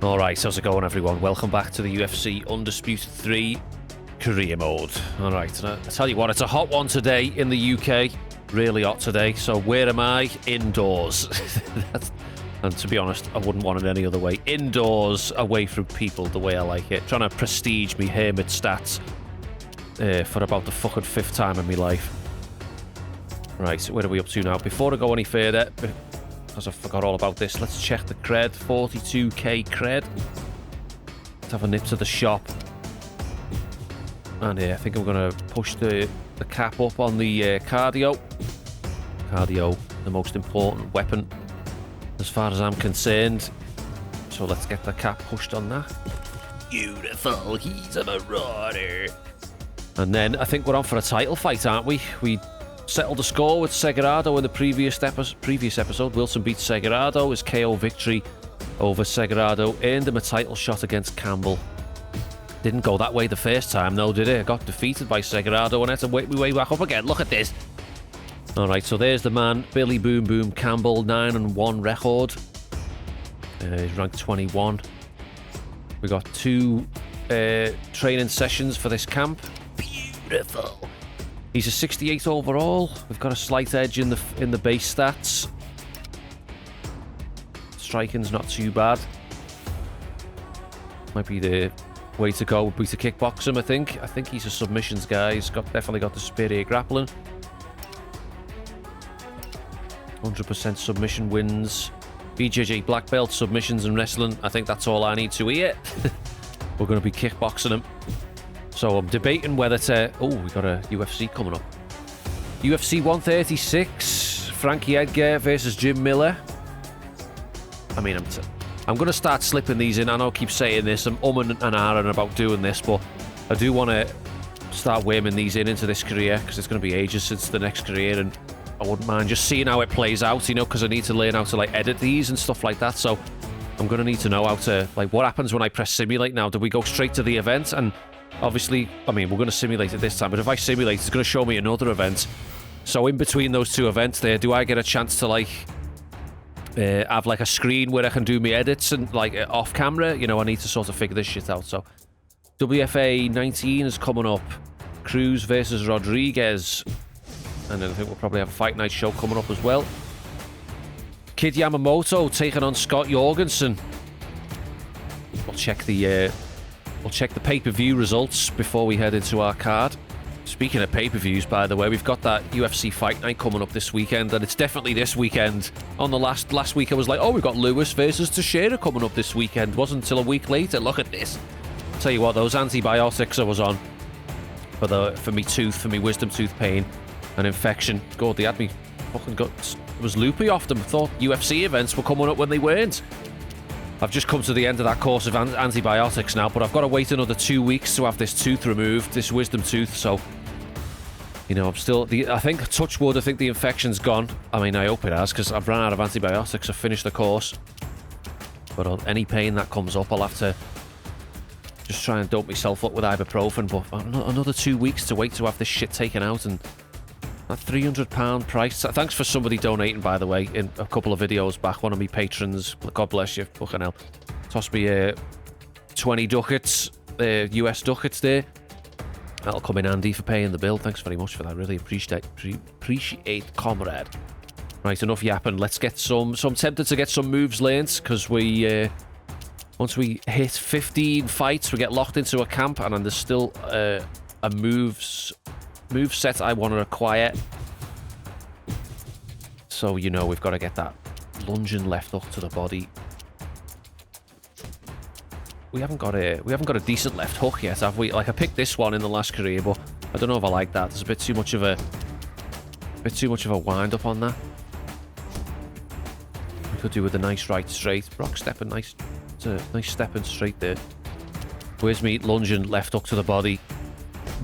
Alright, how's it going, everyone? Welcome back to the UFC Undisputed 3 career mode. Alright, I tell you what, it's a hot one today in the UK. Really hot today. So where am I? Indoors. And to be honest, I wouldn't want it any other way. Indoors, away from people, the way I like it. Trying to prestige me hermit stats for about the fucking 5th time in my life. Right, so where are we up to now? Before I go any further, because I forgot all about this, let's check the cred. 42k cred. Let's have a nip to the shop. And I think I'm going to push the cap up on the cardio. Cardio, the most important weapon as far as I'm concerned. So let's get the cap pushed on that. Beautiful, he's a marauder. And then I think we're on for a title fight, aren't we? We settled the score with Segurado in the previous episode. Wilson beat Segurado. His KO victory over Segurado earned him a title shot against Campbell. Didn't go that way the first time, though, did it? I got defeated by Segurado and I had to wait my way back up again. Look at this. Alright, so there's the man, Billy Boom Boom Campbell, 9-1 record. He's ranked 21. We got 2 training sessions for this camp. Beautiful. He's a 68 overall. We've got a slight edge in the base stats. Striking's not too bad. Might be the way to go. Would be to kickbox him, I think. I think he's a submissions guy. He's definitely got the superior grappling. 100% submission wins. BJJ black belt, submissions and wrestling. I think that's all I need to hear. We're going to be kickboxing him. So I'm debating whether to... Oh, we got a UFC coming up. UFC 136. Frankie Edgar versus Jim Miller. I mean, I'm going to start slipping these in. I know I keep saying this. I'm and ahhing about doing this, but I do want to start worming these into this career because it's going to be ages since the next career, and I wouldn't mind just seeing how it plays out, you know, because I need to learn how to, like, edit these and stuff like that. So I'm going to need to know how to, like, what happens when I press simulate now? Do we go straight to the event? And obviously, I mean, we're going to simulate it this time, but if I simulate, it's going to show me another event. So in between those 2 events there, do I get a chance to, like, have, like, a screen where I can do my edits and, like, off camera? You know, I need to sort of figure this shit out. So WFA 19 is coming up. Cruz versus Rodriguez. And then I think we'll probably have a Fight Night show coming up as well. Kid Yamamoto taking on Scott Jorgensen. We'll check the pay-per-view results before we head into our card. Speaking of pay-per-views, by the way, we've got that UFC Fight Night coming up this weekend, and it's definitely this weekend. On the last week, I was like, oh, we've got Lewis versus Teixeira coming up this weekend. Wasn't until a week later. Look at this. Tell you what, those antibiotics I was on for me tooth, for me wisdom tooth pain, an infection. God, they had me fucking it was loopy off them. I thought UFC events were coming up when they weren't. I've just come to the end of that course of antibiotics now, but I've got to wait another 2 weeks to have this tooth removed, this wisdom tooth. So, you know, I'm still... I think, touch wood, I think the infection's gone. I mean, I hope it has, because I've run out of antibiotics. I've finished the course. But any pain that comes up, I'll have to just try and dope myself up with ibuprofen. But another 2 weeks to wait to have this shit taken out, and that £300 price. Thanks for somebody donating, by the way, in a couple of videos back. One of me patrons, God bless you, fucking hell, tossed me 20 ducats, US ducats there. That'll come in handy for paying the bill. Thanks very much for that. Really appreciate, comrade. Right, enough yapping. Let's get some. So I'm tempted to get some moves learned, because we once we hit 15 fights, we get locked into a camp, and then there's still a move set I want to acquire. So, you know, we've got to get that lunging left hook to the body. We haven't got a decent left hook yet, have we? Like, I picked this one in the last career, but I don't know if I like that. There's a bit too much of a wind up on that. We could do with a nice right straight. Brock stepping nice. It's a nice stepping straight there. Where's me lunging left hook to the body?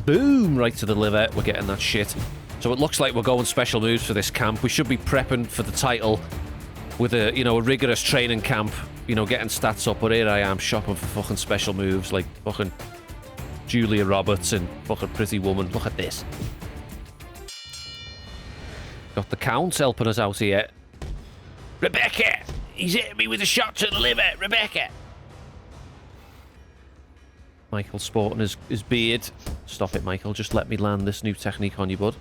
Boom! Right to the liver. We're getting that shit. So it looks like we're going special moves for this camp. We should be prepping for the title with a rigorous training camp, you know, getting stats up. But here I am shopping for fucking special moves like fucking Julia Roberts and fucking Pretty Woman. Look at this. Got the Count helping us out here. Rebecca! He's hitting me with a shot to the liver, Rebecca! Michael sporting his beard. Stop it, Michael. Just let me land this new technique on you, bud.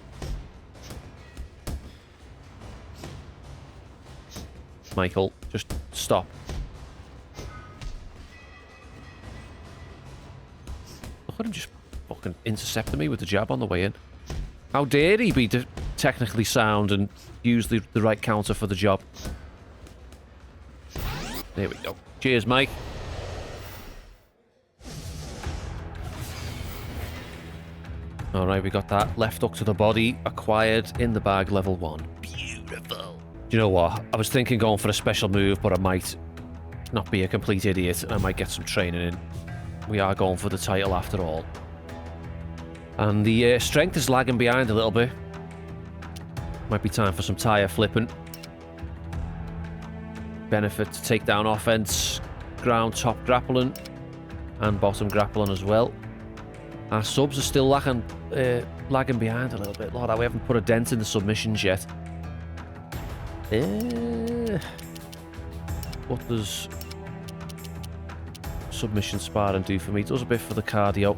Michael, just stop. Look at him just fucking intercepting me with the jab on the way in. How dare he be technically sound and use the right counter for the job. There we go. Cheers, Mike. Alright, we got that left hook to the body. Acquired in the bag, level 1. Beautiful. Do you know what? I was thinking going for a special move, but I might not be a complete idiot and I might get some training in. We are going for the title after all. And the strength is lagging behind a little bit. Might be time for some tire flipping. Benefit to take down offense, ground top grappling, and bottom grappling as well. Our subs are still lagging behind a little bit. Look at that, we haven't put a dent in the submissions yet. What does submission sparring do for me? It does a bit for the cardio.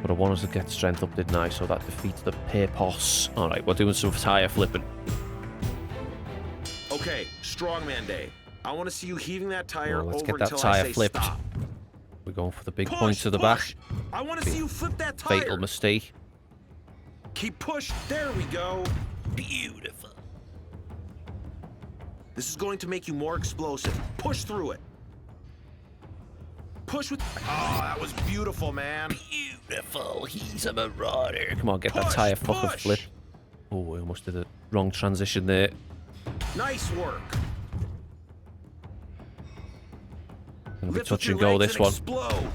But I wanted to get strength up, didn't I? So that defeats the purpose. Alright, we're doing some tire flipping. Okay, strongman day. I want to see you heaving that tire let's over get that until tire I say flipped. stop. We're going for the big point to the back. I want to see you flip that tire. Fatal mistake. Keep push. There we go. Beautiful. This is going to make you more explosive. Push through it. Push with... Oh, that was beautiful, man. Beautiful. He's a marauder. Come on, get that tire fucking flip. Oh, I almost did a wrong transition there. Nice work. Gonna be touch and go this one. Explode.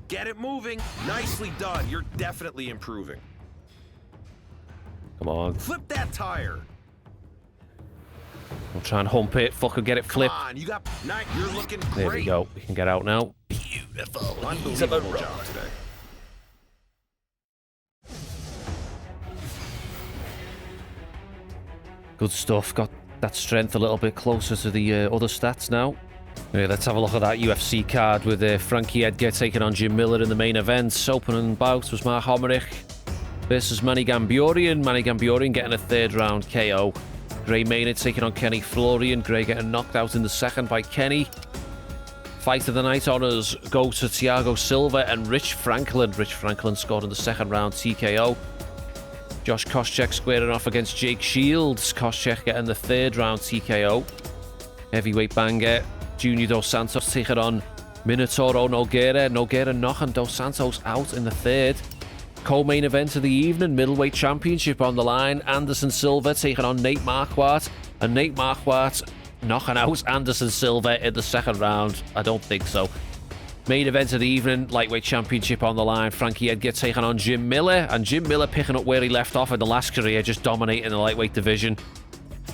Get it moving. Nicely done. You're definitely improving. Come on. Flip that tire. I'll try and hump it. Fucking get it flipped. Come on, you got... You're looking great. There we go. We can get out now. Beautiful. Unbelievable job today. Good stuff. Got that strength a little bit closer to the other stats now. Yeah, let's have a look at that UFC card with Frankie Edgar taking on Jim Miller in the main event. Opening bout was Mark Hommerich versus Manny Gambiorian. Manny Gambiorian getting a third round KO. Gray Maynard taking on Kenny Florian. Gray getting knocked out in the second by Kenny. Fight of the night honours go to Thiago Silva and Rich Franklin. Rich Franklin scored in the second round TKO. Josh Koscheck squaring off against Jake Shields. Koscheck getting the third round TKO. Heavyweight banger. Junior Dos Santos taking on Minotauro Nogueira. Nogueira knocking Dos Santos out in the third. Co-main event of the evening, middleweight championship on the line. Anderson Silva taking on Nate Marquardt. And Nate Marquardt knocking out Anderson Silva in the second round. I don't think so. Main event of the evening, lightweight championship on the line. Frankie Edgar taking on Jim Miller. And Jim Miller picking up where he left off in the last career, just dominating the lightweight division.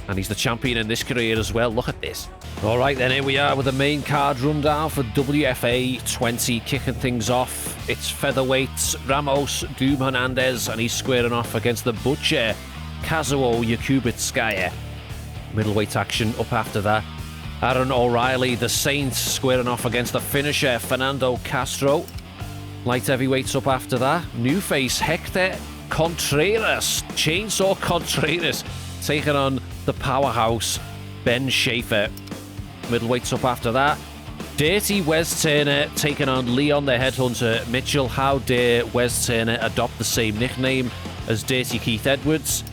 And he's the champion in this career as well. Look at this. All right, then here we are with the main card rundown for WFA 20. Kicking things off, it's featherweights Ramos Doom Hernandez, and he's squaring off against the Butcher, Kazuo Yakubitskaya. Middleweight action up after that. Aaron O'Reilly, the Saint, squaring off against the finisher, Fernando Castro. Light heavyweights up after that. New face Hector Contreras, Chainsaw Contreras, taking on the powerhouse Ben Schaefer. Middleweights up after that. Dirty Wes Turner taking on Leon the Headhunter Mitchell. How dare Wes Turner adopt the same nickname as Dirty Keith Edwards.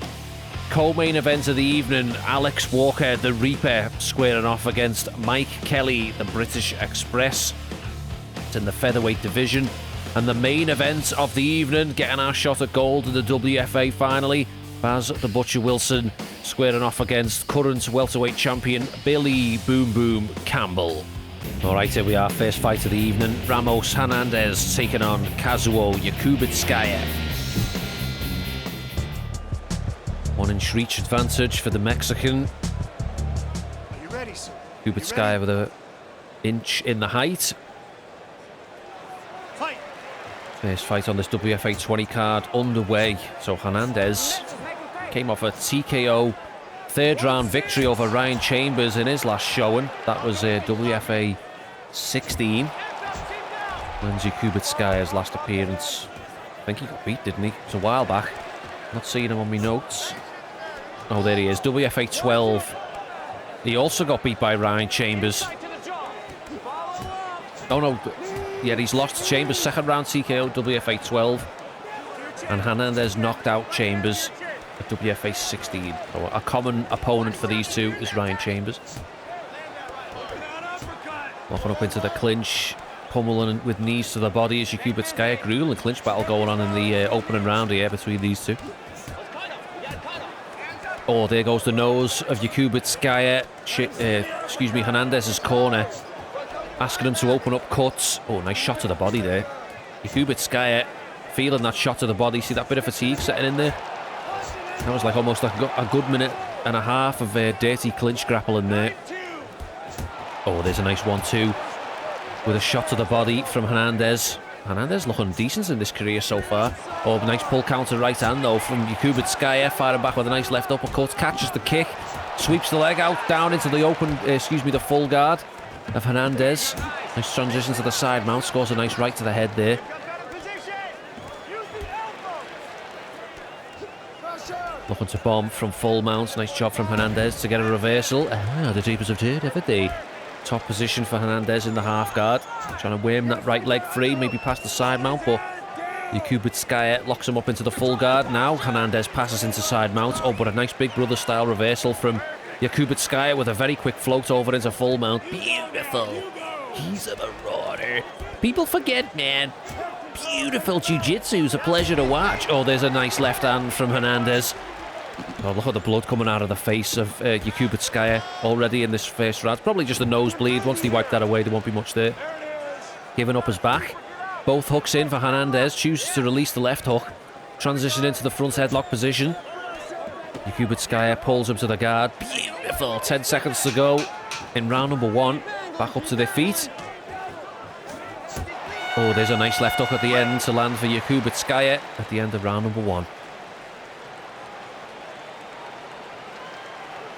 Co-main event of the evening, Alex Walker the Reaper squaring off against Mike Kelly, the British Express. It's in the featherweight division. And the main event of the evening, getting our shot at gold in the WFA finally, Baz the Butcher Wilson squaring off against current welterweight champion Billy Boom Boom Campbell. Alright, here we are, first fight of the evening. Ramos Hernandez taking on Kazuo Yakubitskaya. 1 inch reach advantage for the Mexican. Are you ready, sir? Yakubitskaya with an inch in the height. Fight. First fight on this WFA 20 card underway. So Hernandez came off a TKO third round victory over Ryan Chambers in his last showing. That was a WFA 16. When's Yakubitskaya's last appearance? I think he got beat, didn't he? It was a while back. Not seeing him on my notes. Oh, there he is. WFA 12. He also got beat by Ryan Chambers. Oh, no. Yeah, he's lost to Chambers. Second round TKO, WFA 12. And Hernandez knocked out Chambers at WFA 16. So a common opponent for these two is Ryan Chambers. Locking up into the clinch. Pummeling with knees to the body as Yakubitskaya. Grueling clinch battle going on in the opening round here between these two. Oh, there goes the nose of Yakubitskaya. Hernandez's corner. Asking him to open up cuts. Oh, nice shot to the body there. Yakubitskaya feeling that shot to the body. See that bit of fatigue setting in there? That was like almost like a good minute and a half of dirty clinch grappling there. Oh, there's a nice 1-2 with a shot to the body from Hernandez. Hernandez looking decent in this career so far. Oh, nice pull counter right hand though from Yakubitskaya, firing back with a nice left uppercut, catches the kick, sweeps the leg out, down into the the full guard of Hernandez. Nice transition to the side mount, scores a nice right to the head there. Looking to bomb from full mount, nice job from Hernandez to get a reversal. The Jeepers have turned, haven't they? Top position for Hernandez in the half guard. Trying to worm that right leg free, maybe past the side mount, but Yakubitskaya locks him up into the full guard. Now Hernandez passes into side mount. Oh, but a nice big brother style reversal from Yakubitskaya with a very quick float over into full mount. Beautiful. He's a marauder. People forget, man. Beautiful jiu-jitsu is a pleasure to watch. Oh, there's a nice left hand from Hernandez. Oh, look at the blood coming out of the face of Yakubitskaya already in this first round. Probably just a nosebleed. Once they wipe that away, there won't be much there. Giving up his back. Both hooks in for Hernandez. Chooses to release the left hook. Transition into the front headlock position. Yakubitskaya pulls him to the guard. Beautiful. 10 seconds to go in round number 1. Back up to their feet. Oh, there's a nice left hook at the end to land for Yakubitskaya at the end of round number 1.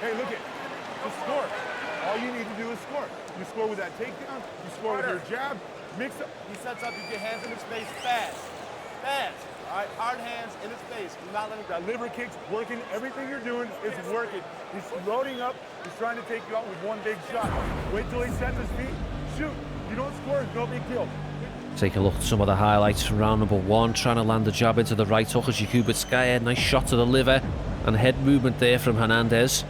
Hey, look it. Just score. All you need to do is score. You score with that takedown. You score with your jab. Mix up. He sets up, you get hands in his face fast. Fast. All right, hard hands in his face. Do not let him That liver kick's working. Everything you're doing is working. He's loading up. He's trying to take you out with one big shot. Wait till he sets his feet. Shoot. You don't score, it's no big deal. Take a look at some of the highlights from round number 1. Trying to land a jab into the right hook as Yakubitskaya. Nice shot to the liver and head movement there from Hernandez.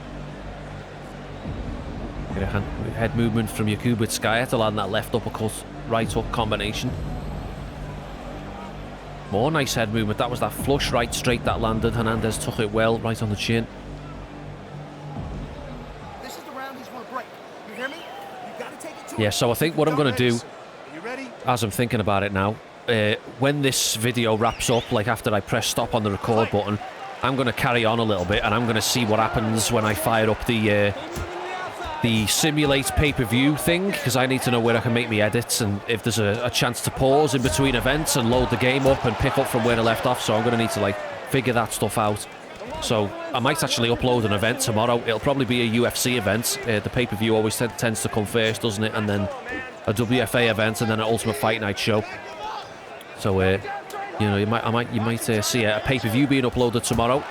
Get a head movement from Yakubitskaya to land that left uppercut, right hook combination. More nice head movement. That was that flush right straight that landed. Hernandez took it well, right on the chin. This is the round he's going to break. You hear me? You got to take it to Yeah, so I think what I'm going to do, as I'm thinking about it now, when this video wraps up, like after I press stop on the record button, I'm going to carry on a little bit and I'm going to see what happens when I fire up the simulate pay-per-view thing, because I need to know where I can make my edits and if there's a chance to pause in between events and load the game up and pick up from where I left off. So I'm going to need to like figure that stuff out. So I might actually upload an event tomorrow. It'll probably be a UFC event. The pay-per-view always tends to come first, doesn't it? And then a WFA event and then an Ultimate Fight Night show. So you know, you might see a pay-per-view being uploaded tomorrow,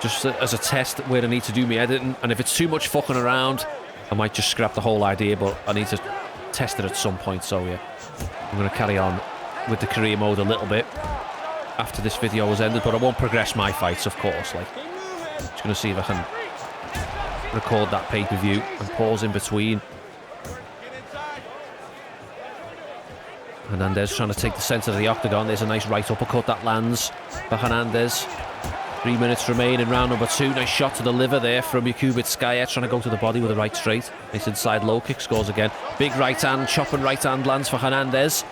just as a test where I need to do my editing. And if it's too much fucking around, I might just scrap the whole idea, but I need to test it at some point. So yeah, I'm going to carry on with the career mode a little bit after this video has ended, but I won't progress my fights, of course. Like, just going to see if I can record that pay-per-view and pause in between. Hernandez trying to take the centre of the octagon. There's a nice right uppercut that lands for Hernandez. 3 minutes remain in round number 2. Nice shot to the liver there from Yakubitskaya, trying to go to the body with a right straight. Nice inside low kick, scores again. Big right hand, chopping right hand lands for Hernandez.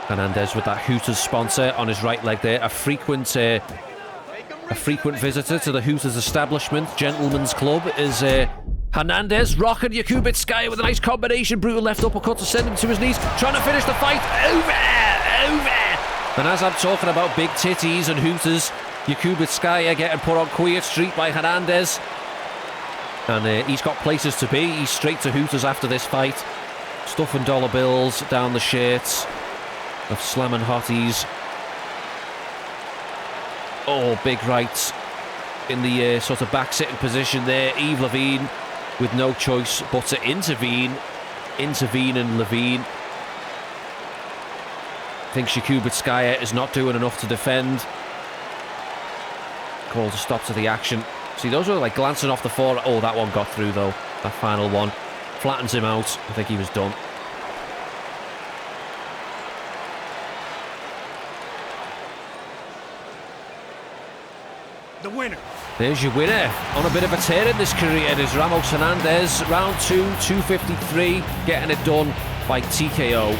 Hernandez with that Hooters sponsor on his right leg there. A frequent visitor to the Hooters establishment, Gentleman's Club, is Hernandez. Rocking Yakubitskaya with a nice combination. Brutal left uppercut to send him to his knees. Trying to finish the fight. Over! And as I'm talking about big titties and Hooters, Yakubitskaya getting put on Queer Street by Hernandez. And he's got places to be. He's straight to Hooters after this fight. Stuffing dollar bills down the shirts of slamming hotties. Oh, big rights in the sort of back-sitting position there. Yves Levine with no choice but to intervene. Intervene and Levine. I think Yakubitskaya is not doing enough to defend. Call to stop to the action. See, those were like glancing off the floor. Oh, that one got through though. That final one. Flattens him out. I think he was done. The winner. There's your winner. On a bit of a tear in this career, it is Ramos Hernandez. Round 2, 253. Getting it done by TKO.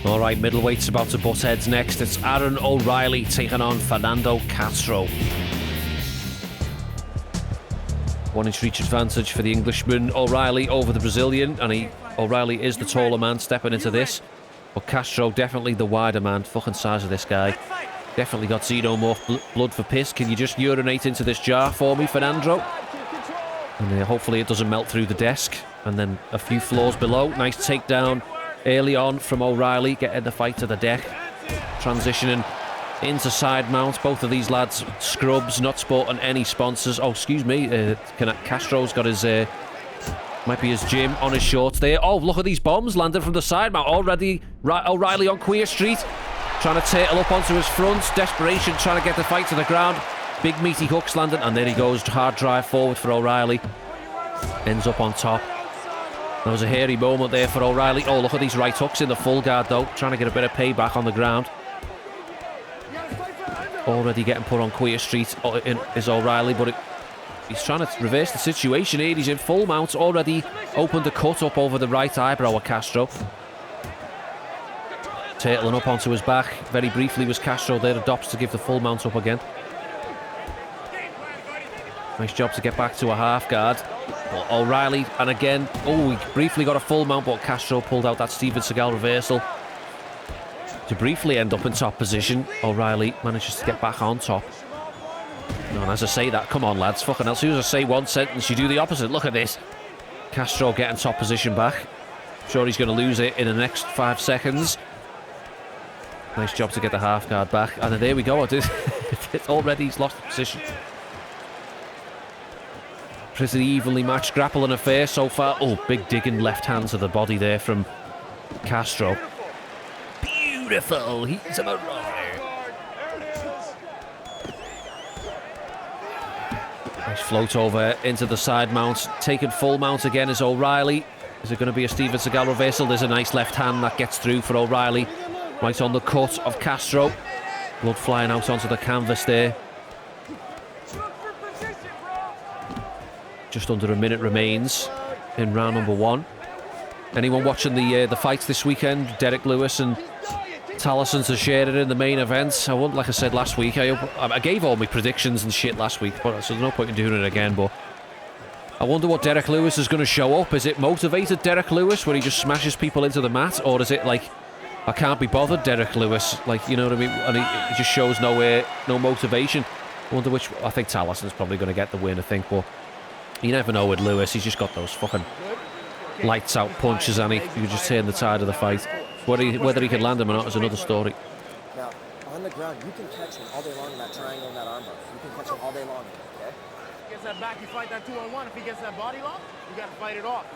Alright, middleweight's about to butt heads next. It's Aaron O'Reilly taking on Fernando Castro. 1-inch reach advantage for the Englishman. O'Reilly over the Brazilian, and O'Reilly is the taller man stepping into this. But Castro definitely the wider man. Fucking size of this guy. Definitely got xenomorph blood for piss. Can you just urinate into this jar for me, Fernando? And hopefully it doesn't melt through the desk. And then a few floors below. Nice takedown early on from O'Reilly, getting the fight to the deck. Transitioning into side mounts. Both of these lads scrubs, not sporting any sponsors. Oh, excuse me. Castro's got his... might be his gym on his shorts there. Oh, look at these bombs landing from the side mount. Already O'Reilly on Queer Street. Trying to turtle up onto his front. Desperation, trying to get the fight to the ground. Big meaty hooks landing. And there he goes. Hard drive forward for O'Reilly. Ends up on top. There was a hairy moment there for O'Reilly. Oh, look at these right hooks in the full guard, though. Trying to get a bit of payback on the ground. Already getting put on Queer Street is O'Reilly, but he's trying to reverse the situation here. He's in full mount. Already opened a cut up over the right eyebrow of Castro. Turtling up onto his back. Very briefly was Castro there. Adopts to give the full mount up again. Nice job to get back to a half guard. But O'Reilly, and again, oh, he briefly got a full mount, but Castro pulled out that Steven Seagal reversal to briefly end up in top position. O'Reilly manages to get back on top. No, and as I say that, come on lads, fucking hell, as soon as I say one sentence, you do the opposite. Look at this. Castro getting top position back. Sure he's going to lose it in the next 5 seconds. Nice job to get the half guard back. And then there we go. Already he's lost the position. Pretty evenly matched grappling affair so far. Oh, big digging left hand to the body there from Castro. Beautiful. He's a marauder. Nice float over into the side mount. Taking full mount again is O'Reilly. Is it going to be a Steven Seagal reversal? There's a nice left hand that gets through for O'Reilly. Right on the cut of Castro. Blood flying out onto the canvas there. Just under a minute remains in round number 1. Anyone watching the fights this weekend? Derrick Lewis and Tallison Teixeira in the main event. I won't, like I said last week, I gave all my predictions and shit last week, but so there's no point in doing it again. But I wonder what Derrick Lewis is going to show up. Is it motivated Derrick Lewis, where he just smashes people into the mat, or is it like I can't be bothered Derrick Lewis, like, you know what I mean? And he just shows no motivation. I wonder which. I think Tallison's probably going to get the win, I think, but you never know with Lewis. He's just got those fucking lights out punches, and you can just turn the tide of the fight. Whether he can land them or not is another story. Now, on the ground, you can catch him all day long in that triangle and that armbar. You can catch him all day long, okay? If he gets that back, you fight that 2-on-1. If he gets that body lock, you got to fight it off.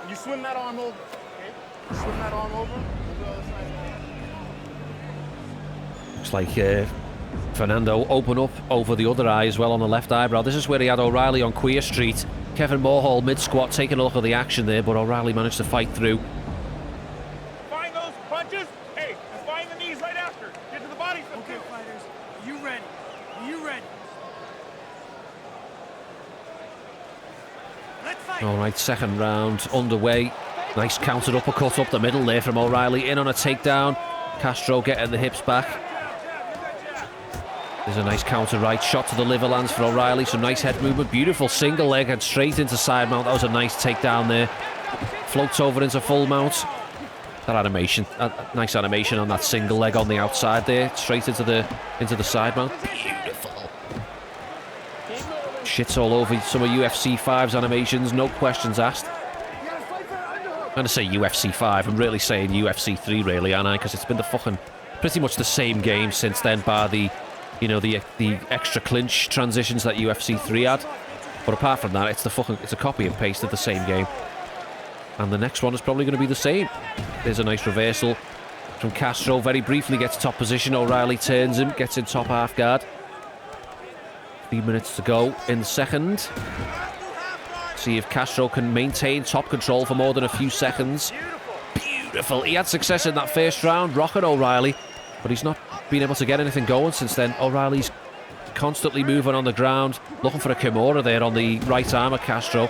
You swim that arm over, okay? You swim that arm over, we'll go the other side. Looks like Fernando open up over the other eye as well on the left eyebrow. This is where he had O'Reilly on Queer Street. Kevin Morhall mid-squat taking a look at the action there, but O'Reilly managed to fight through. Find those punches. Hey, and find the knees right after. Get to the body. Okay, fighters, are you ready? Are you ready? Let's fight. All right, second round underway. Nice countered uppercut up the middle there from O'Reilly. In on a takedown. Castro getting the hips back. There's a nice counter right shot to the liver lands for O'Reilly. Some nice head movement. Beautiful single leg and straight into side mount. That was a nice takedown there. Floats over into full mount. That animation, nice animation on that single leg on the outside there, straight into the side mount. Beautiful. Shits all over some of UFC 5's animations, no questions asked. I'm going to say UFC 5, I'm really saying UFC 3 really, aren't I? Because it's been pretty much the same game since then, bar the extra clinch transitions that UFC 3 had. But apart from that, it's a copy and paste of the same game. And the next one is probably going to be the same. There's a nice reversal from Castro, very briefly gets top position, O'Reilly turns him, gets in top half guard. 3 minutes to go in the second. See if Castro can maintain top control for more than a few seconds. Beautiful. He had success in that first round, rocking O'Reilly, but he's not been able to get anything going since then. O'Reilly's constantly moving on the ground, looking for a Kimura there on the right arm of Castro.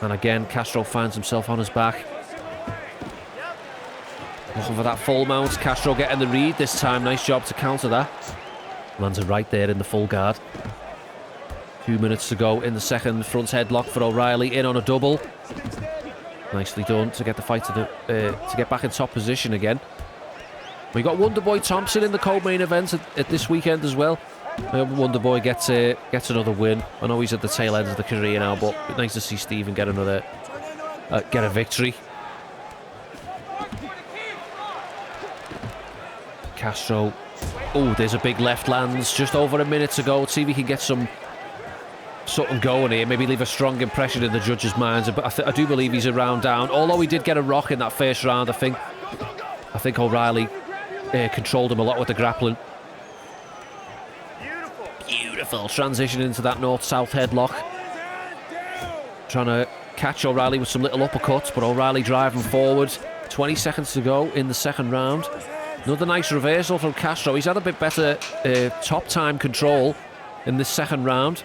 And again, Castro finds himself on his back. Looking for that full mount. Castro getting the read this time. Nice job to counter that. Lands it right there in the full guard. 2 minutes to go in the second. Front headlock for O'Reilly, in on a double. Nicely done to get the fight to get back in top position again. We got Wonderboy Thompson in the co-main event at this weekend as well. I hope Wonderboy gets another win. I know he's at the tail end of the career now, but it's nice to see Stephen get a victory. Castro. Oh, there's a big left lands just over a minute to go. Let's see if he can get something going here. Maybe leave a strong impression in the judges' minds. But I do believe he's a round down. Although he did get a rock in that first round, I think O'Reilly controlled him a lot with the grappling. Beautiful transition into that north-south headlock. Trying to catch O'Reilly with some little uppercuts, but O'Reilly driving forward. 20 seconds to go in the second round. Another nice reversal from Castro. He's had a bit better top time control in this second round.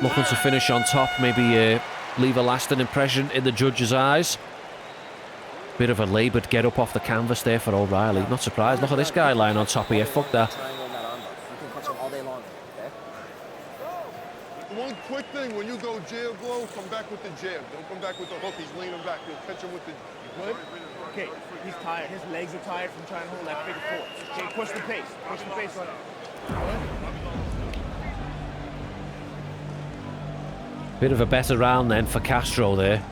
Looking to finish on top, maybe leave a lasting impression in the judges' eyes. Bit of a laboured get up off the canvas there for O'Reilly. Not surprised. Look at this guy lying on top here. Fuck that. One quick thing, when you go jab blow, come back with the jab. Don't come back with the hook. He's leaning back. You'll catch him with the... Good? Okay, he's tired. His legs are tired from trying to hold that figure four. Okay, push the pace. Push the pace on it. Bit of a better round then for Castro there.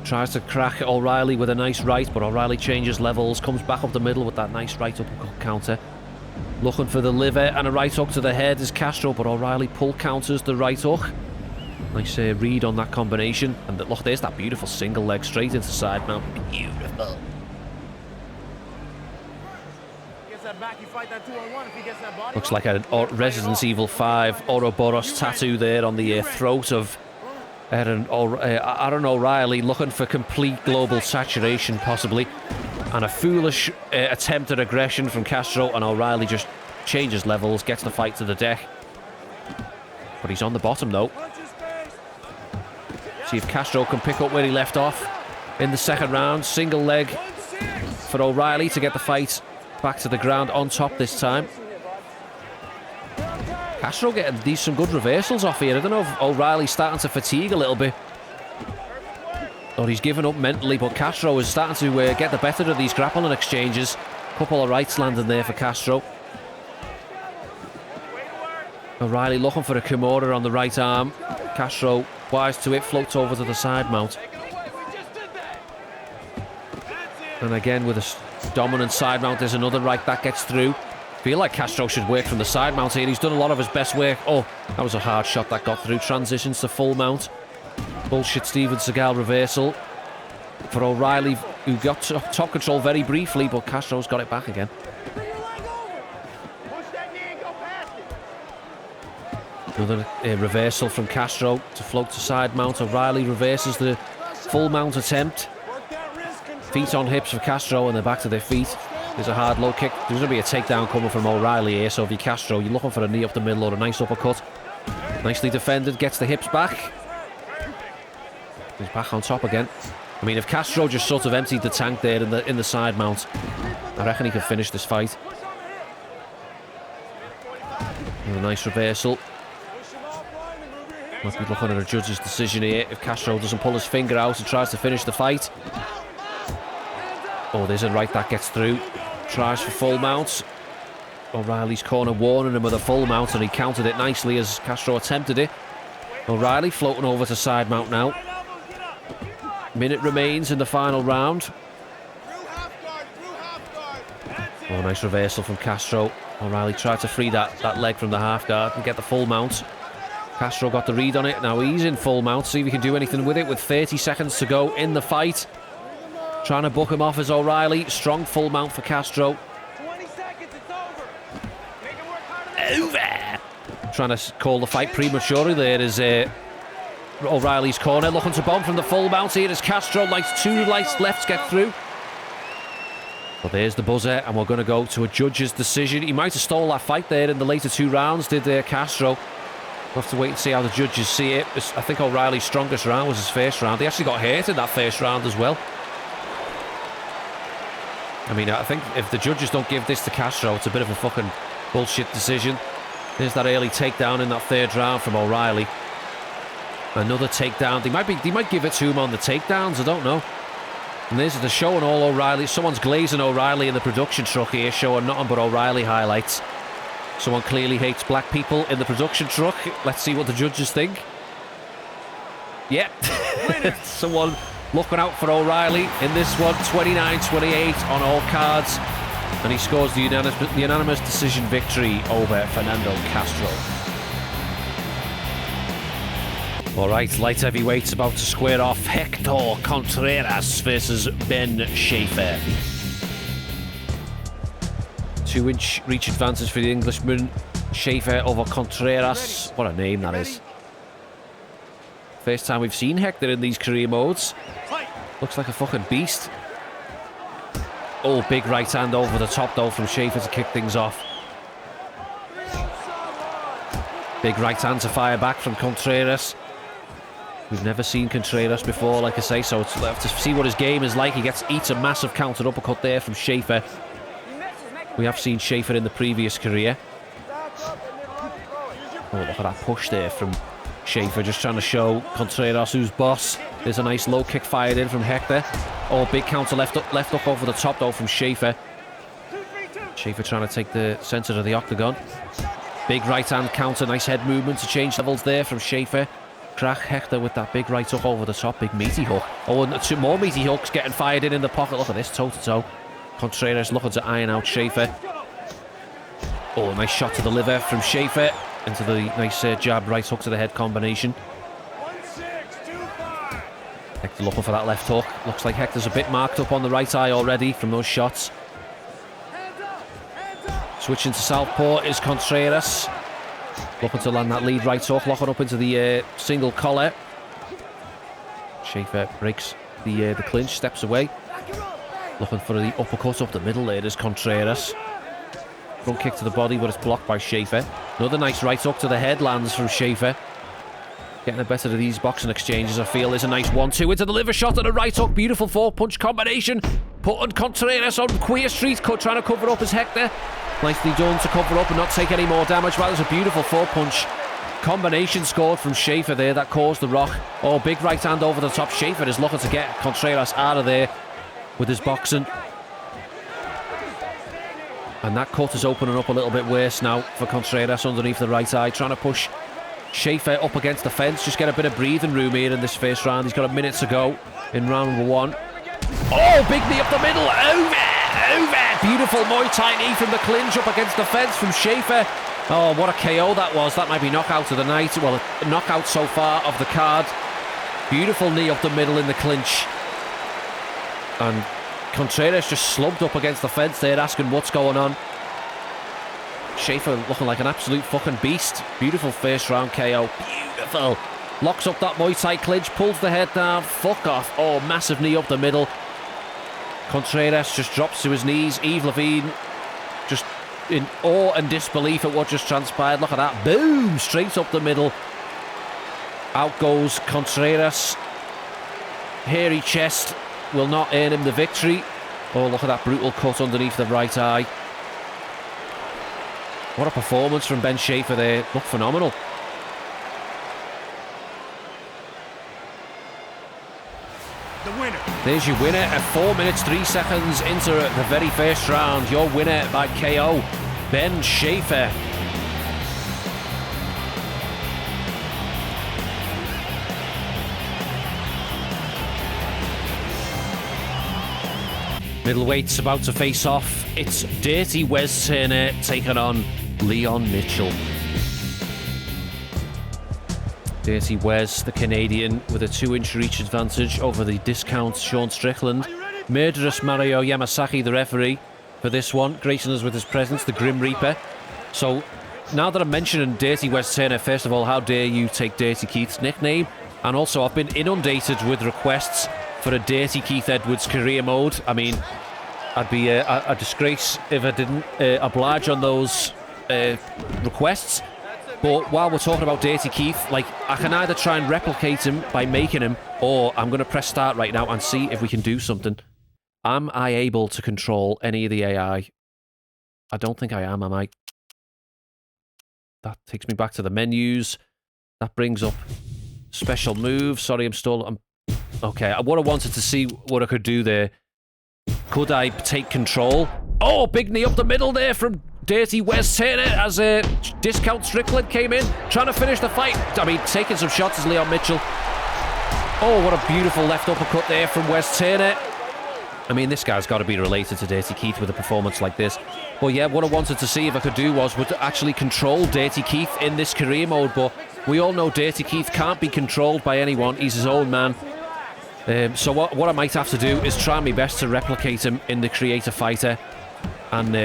Tries to crack O'Reilly with a nice right, but O'Reilly changes levels, comes back up the middle with that nice right uppercut counter. Looking for the liver and a right hook to the head is Castro, but O'Reilly pull counters the right hook. Nice read on that combination. And look, there's that beautiful single leg straight into side mount. Beautiful. Gets that back, you fight that 2-on-1 if he gets that body. Looks like a Resident Evil 5 Ouroboros tattoo there on the throat of Aaron O'Reilly, looking for complete global saturation possibly. And a foolish attempt at aggression from Castro, and O'Reilly just changes levels, gets the fight to the deck. But he's on the bottom though. See if Castro can pick up where he left off in the second round. Single leg for O'Reilly to get the fight back to the ground on top this time. Castro getting some good reversals off here. I don't know if O'Reilly's starting to fatigue a little bit, or he's given up mentally, but Castro is starting to get the better of these grappling exchanges. Couple of rights landing there for Castro. O'Reilly looking for a Kimura on the right arm. Castro wise to it, floats over to the side mount. And again with a dominant side mount, there's another right that gets through. Feel like Castro should work from the side mount here. He's done a lot of his best work. Oh, that was a hard shot that got through. Transitions to full mount. Bullshit Steven Seagal reversal for O'Reilly, who got top control very briefly, but Castro's got it back again. Another reversal from Castro to float to side mount. O'Reilly reverses the full mount attempt. Feet on hips for Castro, and they're back to their feet. There's a hard low kick. There's going to be a takedown coming from O'Reilly here, so if you're Castro, you're looking for a knee up the middle or a nice uppercut. Nicely defended, gets the hips back. He's back on top again. I mean, if Castro just sort of emptied the tank there in the side mount, I reckon he could finish this fight. And a nice reversal. Might be looking at a judge's decision here if Castro doesn't pull his finger out and tries to finish the fight. Oh, there's a right that gets through. Tries for full mount. O'Reilly's corner warning him with a full mount, and he countered it nicely as Castro attempted it. O'Reilly floating over to side mount now. Minute remains in the final round. Oh, nice reversal from Castro. O'Reilly tried to free that leg from the half guard and get the full mount. Castro got the read on it. Now he's in full mount. See if he can do anything with it with 30 seconds to go in the fight. Trying to book him off as O'Reilly. Strong full mount for Castro. 20 seconds, it's over. Make it work harder. Over! Trying to call the fight prematurely there is O'Reilly's corner. Looking to bomb from the full mount here as Castro likes two lights lefts get through. Well, there's the buzzer, and we're going to go to a judge's decision. He might have stole that fight there in the later 2 rounds, did Castro. We'll have to wait and see how the judges see it. I think O'Reilly's strongest round was his first round. He actually got hurt in that first round as well. I mean, I think if the judges don't give this to Castro, it's a bit of a fucking bullshit decision. There's that early takedown in that 3rd round from O'Reilly. Another takedown. They might give it to him on the takedowns, I don't know. And this is the showing all O'Reilly. Someone's glazing O'Reilly in the production truck here, showing nothing but O'Reilly highlights. Someone clearly hates black people in the production truck. Let's see what the judges think. Yep. Someone looking out for O'Reilly in this one. 29-28 on all cards. And he scores the unanimous decision victory over Fernando Castro. Alright, light heavyweights about to square off. Hector Contreras versus Ben Schaefer. 2-inch reach advantage for the Englishman. Schaefer over Contreras. What a name that is. First time we've seen Hector in these career modes. Looks like a fucking beast. Oh, big right hand over the top though from Schaefer to kick things off. Big right hand to fire back from Contreras. We've never seen Contreras before, like I say, so we'll have to see what his game is like. He eats a massive counter uppercut there from Schaefer. We have seen Schaefer in the previous career. Oh, look at that push there from Schaefer, just trying to show Contreras who's boss. There's a nice low kick fired in from Hector. Oh, big counter left up over the top though from Schaefer. Schaefer trying to take the centre of the octagon. Big right hand counter, nice head movement to change levels there from Schaefer. Crack Hector with that big right hook over the top, big meaty hook. Oh, and 2 more meaty hooks getting fired in the pocket. Look at this, toe to toe. Contreras looking to iron out Schaefer. Oh, nice shot to the liver from Schaefer into the nice jab right hook to the head combination. Hector looking for that left hook. Looks like Hector's a bit marked up on the right eye already from those shots. Switching to southpaw is Contreras. Looking to land that lead right hook, locking up into the single collar. Schaefer breaks the clinch, steps away. Looking for the uppercut up the middle there is Contreras. Front kick to the body, but it's blocked by Schaefer. Another nice right hook to the head lands from Schaefer. Getting the better of these boxing exchanges, I feel. There's a nice 1-2 into the liver shot and a right hook. Beautiful 4-punch combination. Putting Contreras on Queer Street, trying to cover up as Hector. Nicely done to cover up and not take any more damage. Well, there's a beautiful 4-punch combination scored from Schaefer there that caused the rock. Oh, big right hand over the top. Schaefer is looking to get Contreras out of there with his boxing. And that cut is opening up a little bit worse now for Contreras underneath the right eye. Trying to push Schaefer up against the fence. Just get a bit of breathing room here in this first round. He's got a minute to go in round number 1. Oh, big knee up the middle. Over. Beautiful Muay Thai knee from the clinch up against the fence from Schaefer. Oh, what a KO that was. That might be knockout of the night. Well, a knockout so far of the card. Beautiful knee up the middle in the clinch. And Contreras just slumped up against the fence there, asking what's going on. Schaefer looking like an absolute fucking beast. Beautiful first round KO. Beautiful. Locks up that Muay Thai clinch, pulls the head down. Fuck off. Oh, massive knee up the middle. Contreras just drops to his knees. Yves Levine just in awe and disbelief at what just transpired. Look at that. Boom! Straight up the middle. Out goes Contreras. Hairy chest will not earn him the victory. Oh, look at that brutal cut underneath the right eye. What a performance from Ben Schaefer there. Looked phenomenal. The winner. There's your winner at 4 minutes 3 seconds into the very first round. Your winner by KO, Ben Schaefer. Middleweight's about to face off. It's Dirty Wes Turner taking on Leon Mitchell. Dirty Wes, the Canadian, with a 2-inch reach advantage over the discount Sean Strickland. Murderous Mario Yamasaki, the referee, for this one, gracing us with his presence, the Grim Reaper. So, now that I'm mentioning Dirty Wes Turner, first of all, how dare you take Dirty Keith's nickname? And also, I've been inundated with requests for a Dirty Keith Edwards career mode. I mean, I'd be a disgrace if I didn't oblige on those requests. But while we're talking about Dirty Keith, like, I can either try and replicate him by making him, or I'm going to press start right now and see if we can do something. Am I able to control any of the AI? I don't think I am I? That takes me back to the menus. That brings up special moves. Sorry, I'm okay, what I wanted to see what I could do there. Could I take control? Oh, big knee up the middle there from Dirty Wes Turner as a discount Strickland came in, trying to finish the fight. I mean, taking some shots as Leon Mitchell. Oh, what a beautiful left uppercut there from Wes Turner. I mean, this guy's got to be related to Dirty Keith with a performance like this. But yeah, what I wanted to see if I could do was to actually control Dirty Keith in this career mode. But we all know Dirty Keith can't be controlled by anyone. He's his own man. So what I might have to do is try my best to replicate him in the Creator Fighter. And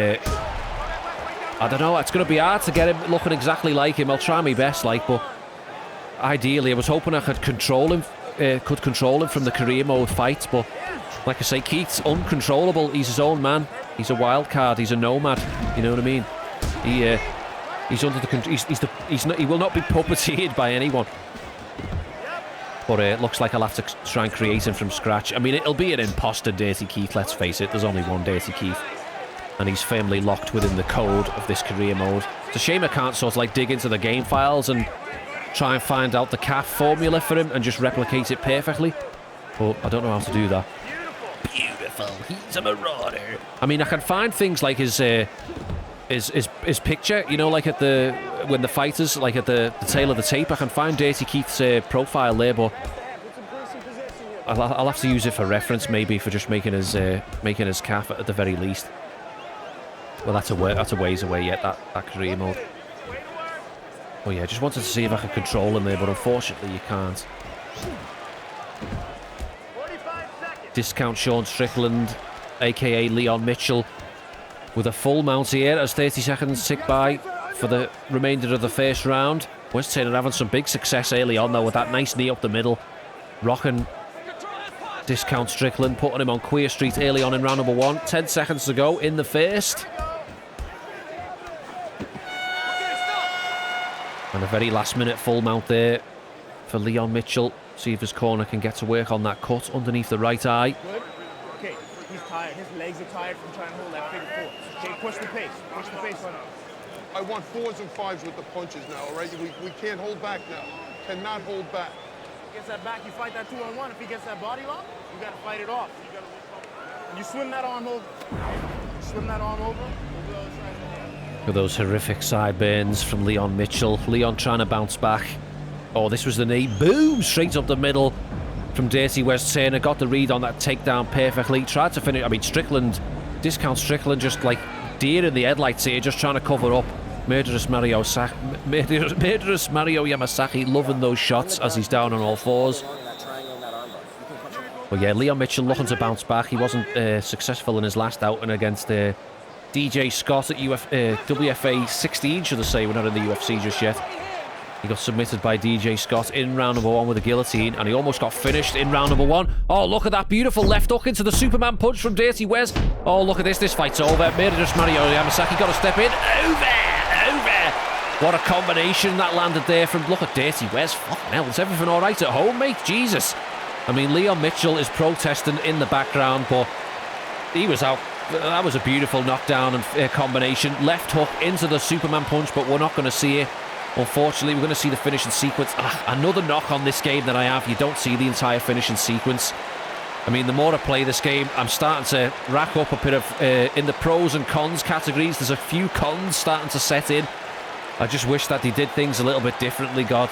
I don't know, it's going to be hard to get him looking exactly like him. I'll try my best, like, but ideally I was hoping I could control him from the career mode fights. But like I say, Keith's uncontrollable. He's his own man. He's a wild card. He's a nomad. You know what I mean? He's under the he will not be puppeteered by anyone. But it looks like I'll have to try and create him from scratch. I mean, it'll be an imposter Dirty Keith, let's face it. There's only one Dirty Keith. And he's firmly locked within the code of this career mode. It's a shame I can't sort of like dig into the game files and try and find out the CAF formula for him and just replicate it perfectly. But I don't know how to do that. Beautiful. He's a marauder. I mean, I can find things like his picture, you know, like at when the fighters, like at the tail of the tape, I can find Dirty Keith's profile there, but I'll have to use it for reference, maybe, for just making his CAF at the very least. Well, that's a ways away yet, that career mode. Oh yeah, just wanted to see if I could control him there, but unfortunately you can't. Discount Sean Strickland, aka Leon Mitchell, with a full mount here as 30 seconds tick by for the remainder of the first round. Wes Turner having some big success early on though with that nice knee up the middle. Rocking Discount Strickland, putting him on Queer Street early on in round number 1. 10 seconds to go in the first. And a very last minute full mount there for Leon Mitchell. See if his corner can get to work on that cut underneath the right eye. Good. Okay, he's tired. His legs are tired from trying to hold that figure four. Okay, push the pace. Push the pace on him. I want 4s and 5s with the punches now, all right? We can't hold back now. Cannot hold back. Gets that back, you fight that 2-on-1. If he gets that body lock, you got to fight it off. You swim that arm over. Swim that arm over. Move the other side. With those horrific sideburns from Leon Mitchell. Leon trying to bounce back. Oh, this was the knee. Boom! Straight up the middle from Dirty Wes Turner. Got the read on that takedown perfectly. Tried to finish. I mean, Strickland, Discount Strickland, just like deer in the headlights here, just trying to cover up. Murderous Mario Yamasaki loving those shots as he's down on all fours. But yeah, Leon Mitchell looking to bounce back. He wasn't successful in his last outing against DJ Scott at WFA 16, should I say. We're not in the UFC just yet. He got submitted by DJ Scott in round number 1 with a guillotine, and he almost got finished in round number 1. Oh, look at that beautiful left hook into the Superman punch from Dirty Wes. Oh, look at this. This fight's over. Murderous Mario Yamasaki got to step in. Over! What a combination that landed there from... Look at Dirty Wes. Fucking hell, is everything all right at home, mate? Jesus. I mean, Leon Mitchell is protesting in the background, but he was out. That was a beautiful knockdown and combination. Left hook into the Superman punch, but we're not going to see it. Unfortunately, we're going to see the finishing sequence. Another knock on this game that I have. You don't see the entire finishing sequence. I mean, the more I play this game, I'm starting to rack up a bit of, in the pros and cons categories, there's a few cons starting to set in. I just wish that they did things a little bit differently, God.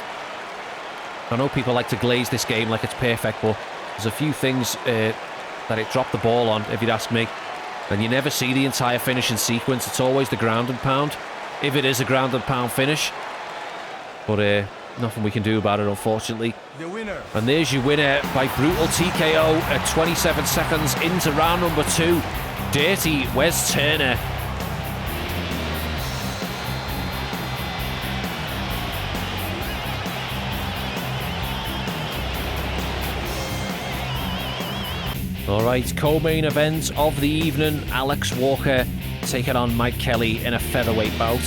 I know people like to glaze this game like it's perfect, but there's a few things that it dropped the ball on, if you'd ask me. And you never see the entire finishing sequence. It's always the ground and pound, if it is a ground and pound finish. But nothing we can do about it, unfortunately. The winner. And there's your winner by brutal TKO at 27 seconds into round number 2. Dirty Wes Turner. Alright, co-main event of the evening. Alex Walker taking on Mike Kelly in a featherweight bout.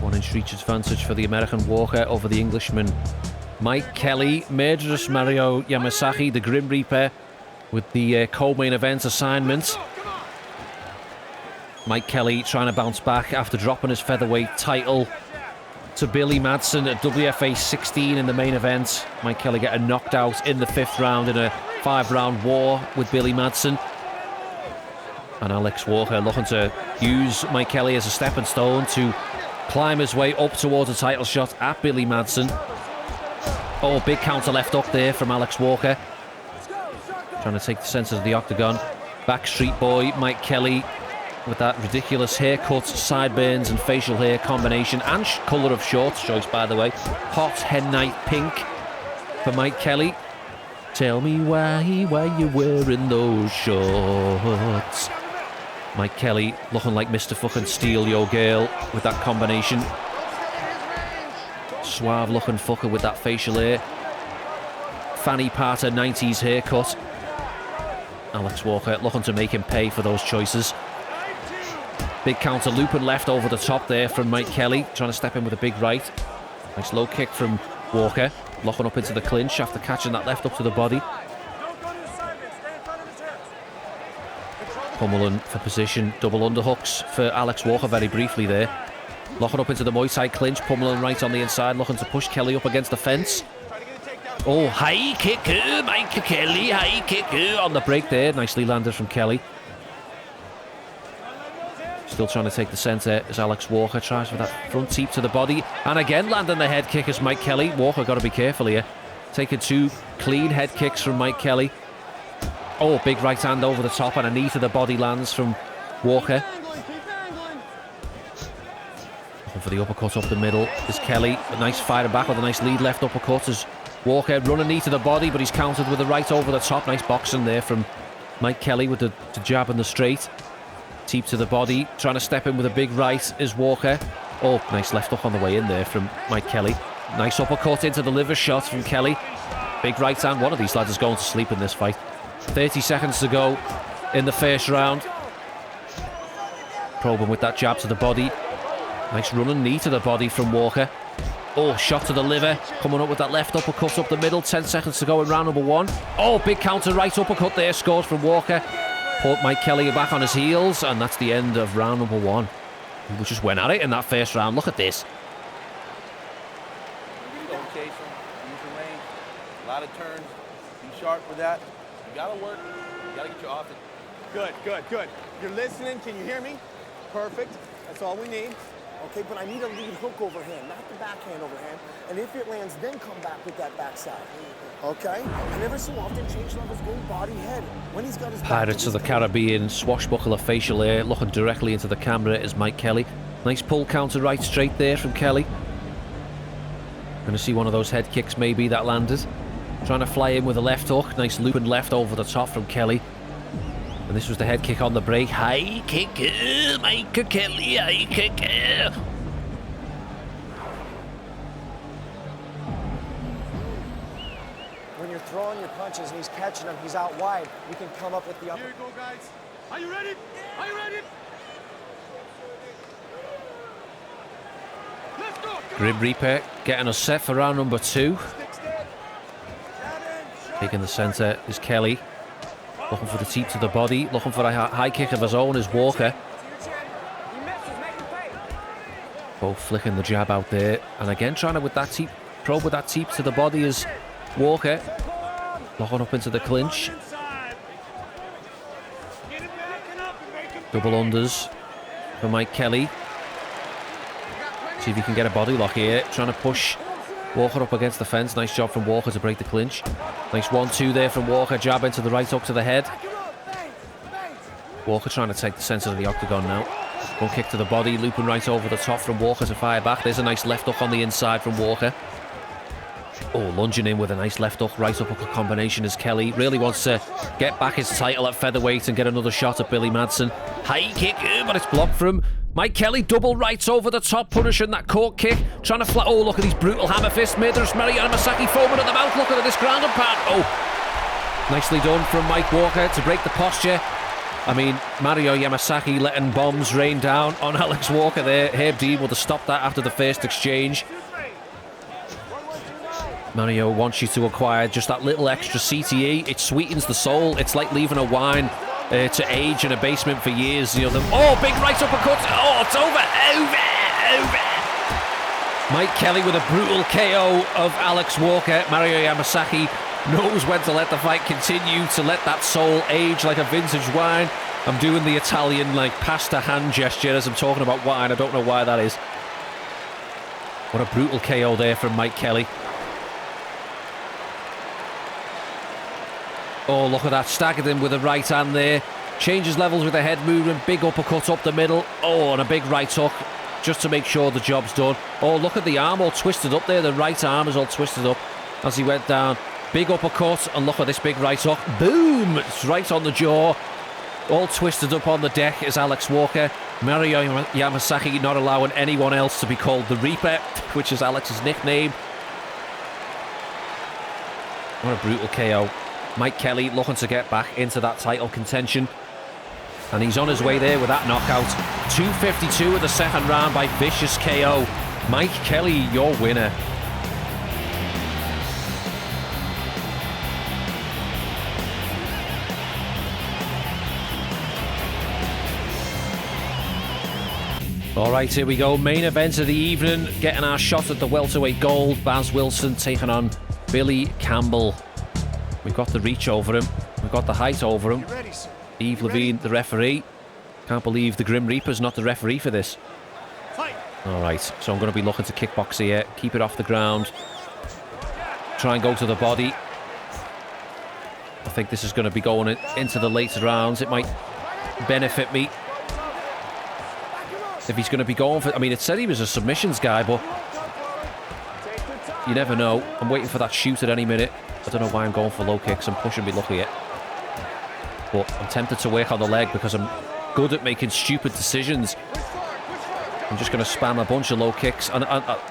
1-inch reach advantage for the American Walker over the Englishman Mike Kelly. Murderous Mario Yamasaki, the Grim Reaper, with the co-main event assignment. Mike Kelly trying to bounce back after dropping his featherweight title to Billy Madsen at WFA 16 in the main event. Mike Kelly getting knocked out in the 5th round in a 5-round war with Billy Madsen. And Alex Walker looking to use Mike Kelly as a stepping stone to climb his way up towards a title shot at Billy Madsen. Oh, big counter left up there from Alex Walker. Trying to take the centre of the octagon. Backstreet Boy Mike Kelly with that ridiculous haircut, sideburns and facial hair combination, and colour of shorts choice, by the way. Hot hen night pink for Mike Kelly. Tell me why you wearing those shorts. Mike Kelly looking like Mr. fucking Steal Your Girl with that combination. Suave looking fucker with that facial hair. Fanny Parter 90s haircut. Alex Walker looking to make him pay for those choices. Big counter loop and left over the top there from Mike Kelly, trying to step in with a big right. Nice low kick from Walker, locking up into the clinch after catching that left up to the body. Pummeling for position, double underhooks for Alex Walker very briefly there. Locking up into the Muay Thai clinch, pummeling right on the inside, looking to push Kelly up against the fence. Oh, high kick, Mike Kelly, high kick on the break there. Nicely landed from Kelly. Still trying to take the centre as Alex Walker tries for that front teep to the body. And again landing the head kick as Mike Kelly. Walker got to be careful here. Taking 2 clean head kicks from Mike Kelly. Oh, big right hand over the top and a knee to the body lands from Walker. Looking for the uppercut up the middle is Kelly. A nice fire back with a nice lead left uppercut as Walker running knee to the body, but he's countered with a right over the top. Nice boxing there from Mike Kelly with the jab and the straight. Teep to the body, trying to step in with a big right is Walker. Oh, nice left up on the way in there from Mike Kelly. Nice uppercut into the liver shot from Kelly. Big right hand. One of these lads is going to sleep in this fight. 30 seconds to go in the first round. Probing with that jab to the body. Nice running knee to the body from Walker. Oh, shot to the liver. Coming up with that left uppercut up the middle. 10 seconds to go in round number 1. Oh, big counter right uppercut there. Scored from Walker. Put Mike Kelly back on his heels, and that's the end of round number 1. We just went at it in that first round. Look at this. Don't chase him. Use the range. A lot of turns. Be sharp with that. You gotta work. You gotta get your offense. Good, good, good. You're listening. Can you hear me? Perfect. That's all we need. Okay, but I need a lead hook overhand, not the backhand overhand. And if it lands, then come back with that backside. Okay? And every so often, change levels go body head. When he's got his Pirates of the Caribbean, swashbuckler facial hair, looking directly into the camera is Mike Kelly. Nice pull counter right straight there from Kelly. Gonna see one of those head kicks maybe that landed. Trying to fly in with a left hook. Nice looping left over the top from Kelly. And this was the head kick on the break. High kick, Mike Kelly, high kick. When you're throwing your punches and he's catching them, he's out wide. You can come up with the upper. Here you go, guys. Are you ready? Are you ready? Let's go. Grim Reaper getting us set for round number 2. Taking the centre is Kelly. Looking for the teep to the body. Looking for a high kick of his own is Walker. Both flicking the jab out there. And again trying to with that teep, probe with that teep to the body is Walker. Locking up into the clinch. Double unders for Mike Kelly. See if he can get a body lock here. Trying to push Walker up against the fence. Nice job from Walker to break the clinch. Nice 1-2 there from Walker. Jab into the right hook to the head. Walker trying to take the centre of the octagon now. One kick to the body. Looping right over the top from Walker to fire back. There's a nice left hook on the inside from Walker. Oh, lunging in with a nice left hook. Right uppercut combination as Kelly really wants to get back his title at featherweight and get another shot at Billy Madsen. High kick, but it's blocked from Mike Kelly. Double rights over the top, punishing that cork kick. Trying to flat. Oh, look at these brutal hammer fists. There's Mario Yamasaki foaming at the mouth. Look at this ground and pound. Oh, nicely done from Mike Walker to break the posture. I mean, Mario Yamasaki letting bombs rain down on Alex Walker there. Herb Dean would have stopped that after the first exchange. Mario wants you to acquire just that little extra CTE. It sweetens the soul. It's like leaving a wine to age in a basement for years. You know, oh, big right uppercut. Oh, it's over. Mike Kelly with a brutal KO of Alex Walker. Mario Yamasaki knows when to let the fight continue, to let that soul age like a vintage wine. I'm doing the Italian, like, pasta hand gesture as I'm talking about wine. I don't know why that is. What a brutal KO there from Mike Kelly. Oh, look at that. Staggered him with the right hand there. Changes levels with the head movement. Big uppercut up the middle. Oh, and a big right hook just to make sure the job's done. Oh, look at the arm all twisted up there. The right arm is all twisted up as he went down. Big uppercut, and look at this big right hook. Boom! It's right on the jaw. All twisted up on the deck is Alex Walker. Mario Yamasaki not allowing anyone else to be called the Reaper, which is Alex's nickname. What a brutal KO. Mike Kelly looking to get back into that title contention. And he's on his way there with that knockout. 2:52 of the second round by vicious KO. Mike Kelly, your winner. All right, here we go. Main event of the evening. Getting our shot at the welterweight gold. Baz Wilson taking on Billy Campbell. We've got the reach over him. We've got the height over him. Yves Levine, the referee. Can't believe the Grim Reaper's not the referee for this. All right, so I'm going to be looking to kickbox here. Keep it off the ground. Try and go to the body. I think this is going to be going into the later rounds. It might benefit me if he's going to be going for... I mean, it said he was a submissions guy, but you never know. I'm waiting for that shoot at any minute. I don't know why I'm going for low kicks. I'm pushing me lucky it. But I'm tempted to work on the leg because I'm good at making stupid decisions. I'm just going to spam a bunch of low kicks. And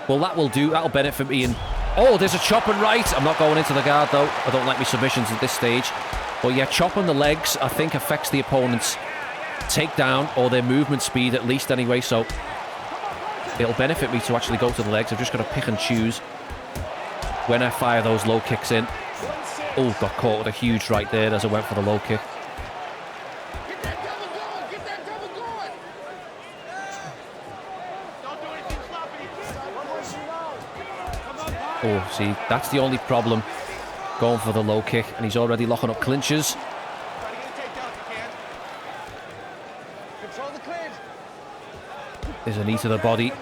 well, that will do. That'll benefit me. And oh, there's a chop and right. I'm not going into the guard, though. I don't like my submissions at this stage. But yeah, chopping the legs, I think, affects the opponent's takedown or their movement speed, at least anyway. So it'll benefit me to actually go to the legs. I've just got to pick and choose when I fire those low kicks in. Oh, got caught with a huge right there as I went for the low kick. Oh, see, that's the only problem. Going for the low kick, and he's already locking up clinches. There's a knee to the body.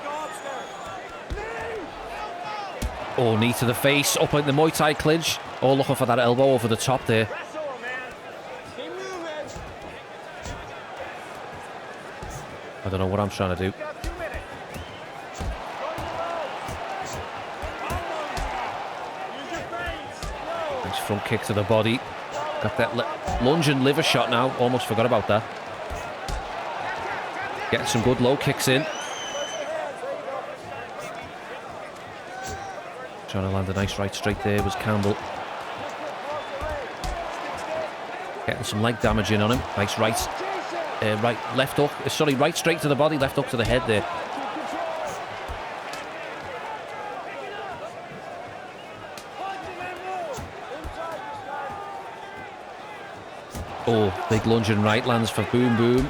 Oh, knee to the face, up in the Muay Thai clinch. Oh, looking for that elbow over the top there. I don't know what I'm trying to do. Nice front kick to the body. Got that lunge and liver shot now. Almost forgot about that. Getting some good low kicks in. Trying to land a nice right straight there was Campbell. Getting some leg damage in on him. Nice right left hook. Sorry, right straight to the body, left hook to the head there. Oh, big lunge and right lands for boom boom.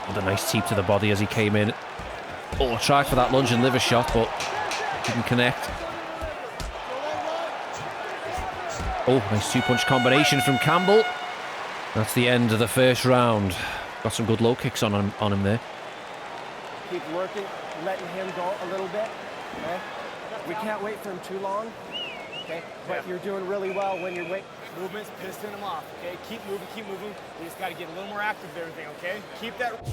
And a nice teep to the body as he came in. Oh, tried for that lunge and liver shot, but didn't connect. Oh, nice two-punch combination from Campbell. That's the end of the first round. Got some good low kicks on him there. Keep working, letting him go a little bit. Okay? We can't wait for him too long. Okay? But you're doing really well when you're waiting. Movement's pissing him off, okay? Keep moving, keep moving. We just got to get a little more active with everything, okay? Keep that...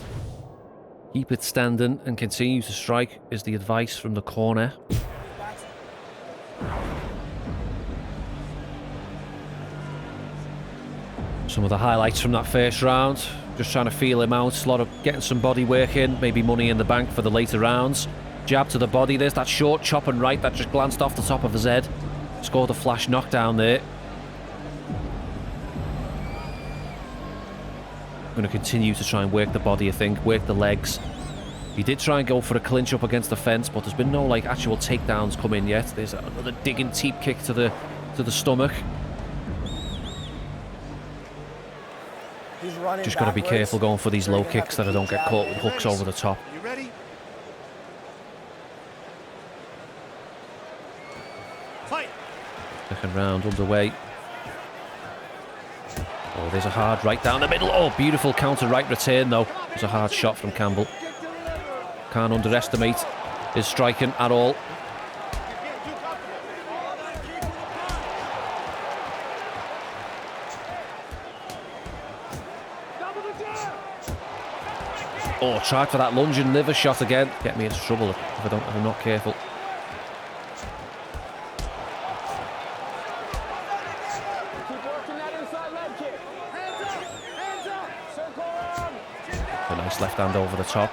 Keep it standing and continue to strike is the advice from the corner. Some of the highlights from that first round. Just trying to feel him out. A lot of getting some body work in. Maybe money in the bank for the later rounds. Jab to the body. There's that short chop and right that just glanced off the top of his head. Scored a flash knockdown there. I'm going to continue to try and work the body, I think. Work the legs. He did try and go for a clinch up against the fence, but there's been no like actual takedowns come in yet. There's another digging teep kick to the stomach. He's running Just got to be backwards. careful going for these You're low gonna have kicks to that I don't keep get caught with jabbing. hooks over the top. You ready? Fight! Second round underway. Oh, there's a hard right down the middle. Oh, beautiful counter right return though. There's a hard shot from Campbell. Can't underestimate his striking at all. Oh, tried for that lunge and liver shot again. Get me into trouble if I'm not careful. A nice left hand over the top.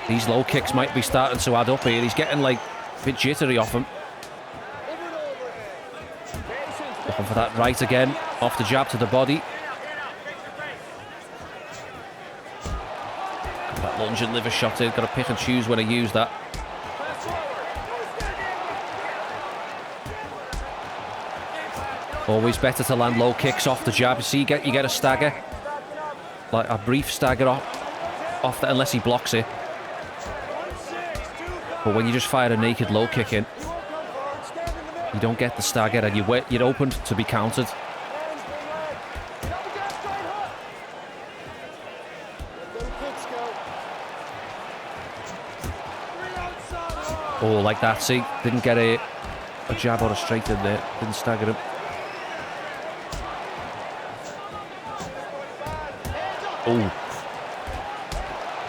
These low kicks might be starting to add up here. He's getting like a bit jittery off him. Looking for that right again. Off the jab to the body. That lunge and liver shot in. Got to pick and choose when I use that. Always better to land low kicks off the jab. See, you get a stagger. Like a brief stagger off that, unless he blocks it. But when you just fire a naked low kick in, you don't get the stagger and you're open to be countered. Oh, like that, see? Didn't get a jab or a straight in there. Didn't stagger him. Oh.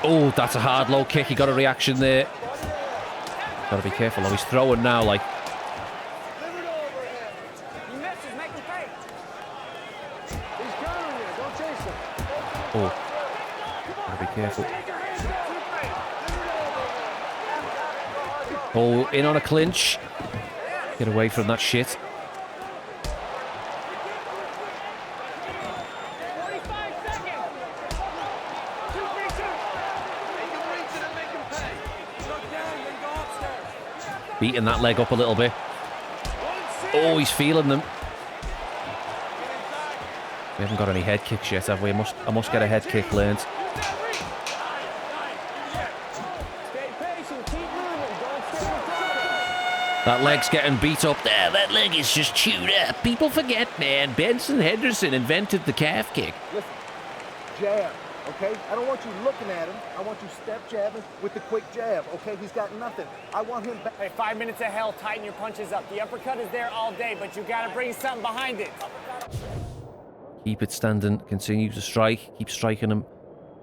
Oh, that's a hard low kick. He got a reaction there. Gotta be careful though. He's throwing now, like. Oh. Gotta be careful. Oh, in on a clinch. Get away from that shit. Beating that leg up a little bit. Oh, he's feeling them. We haven't got any head kicks yet, have we? I must get a head kick learned. That leg's getting beat up there. That leg is just chewed up. People forget, man. Benson Henderson invented the calf kick. Listen, jab, okay? I don't want you looking at him. I want you step jabbing with the quick jab, okay? He's got nothing. I want him back. Hey, 5 minutes of hell, tighten your punches up. The uppercut is there all day, but you gotta bring something behind it. Keep it standing. Continue to strike. Keep striking him.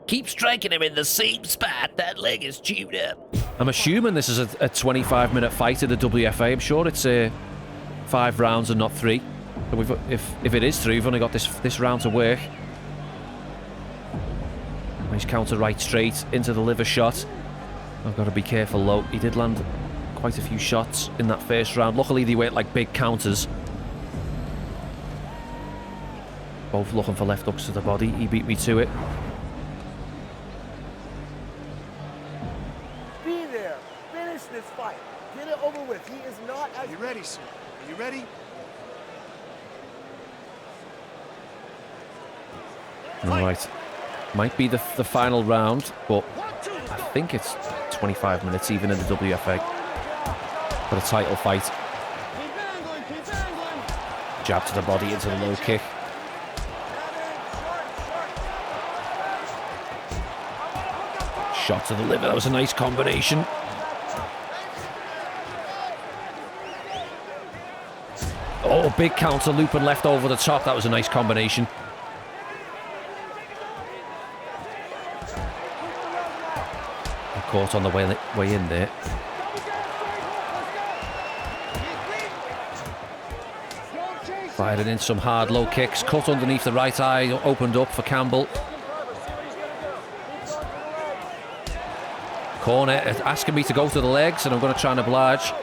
Keep striking him in the same spot. That leg is chewed up. I'm assuming this is a 25-minute fight in the WFA. I'm sure it's 5 rounds and not 3. So if it is 3, we've only got this round to work. Nice counter right straight into the liver shot. I've got to be careful though. He did land quite a few shots in that first round. Luckily they weren't like big counters. Both looking for left hooks to the body. He beat me to it. Be there. Finish this fight. Get it over with. He is not as... Are you ready, sir? Are you ready? All right. Might be the final round, but think it's 25 minutes even in the WFA for a title fight. Jab to the body into the low kick. Shot to the liver. That was a nice combination. Oh, big counter loop and left over the top. That was a nice combination. Caught on the way in there. Firing in some hard low kicks. Cut underneath the right eye. Opened up for Campbell. Corner asking me to go to the legs, and I'm going to try and oblige.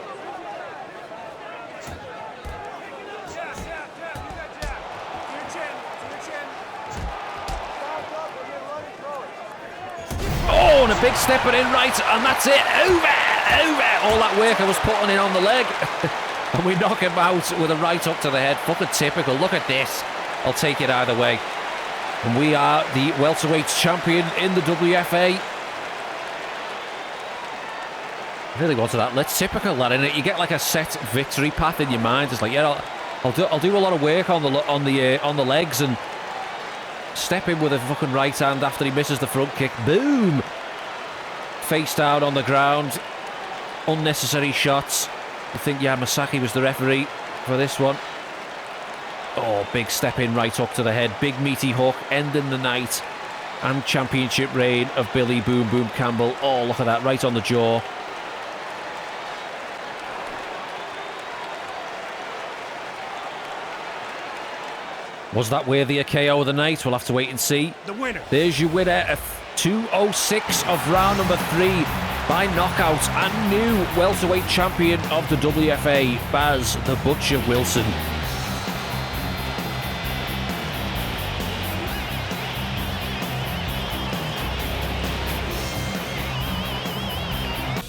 Oh, and a big stepper in right, and that's it. Over. All that work I was putting in on the leg. And we knock him out with a right up to the head. Fucking typical. Look at this. I'll take it either way. And we are the welterweight champion in the WFA. Really wanted that. Let's typical that in it. You get like a set victory path in your mind. It's like, yeah, I'll do a lot of work on the legs and step in with a fucking right hand after he misses the front kick. Boom! Face down on the ground. Unnecessary shots. I think Yamasaki was the referee for this one. Oh, big step in right up to the head. Big meaty hook, ending the night and championship reign of Billy Boom Boom Campbell. Oh, look at that, right on the jaw. Was that worthy a KO of the night? We'll have to wait and see. The winner. There's your winner, a 2:06 of round number 3 by knockout, and new welterweight champion of the WFA, Baz the Butcher Wilson.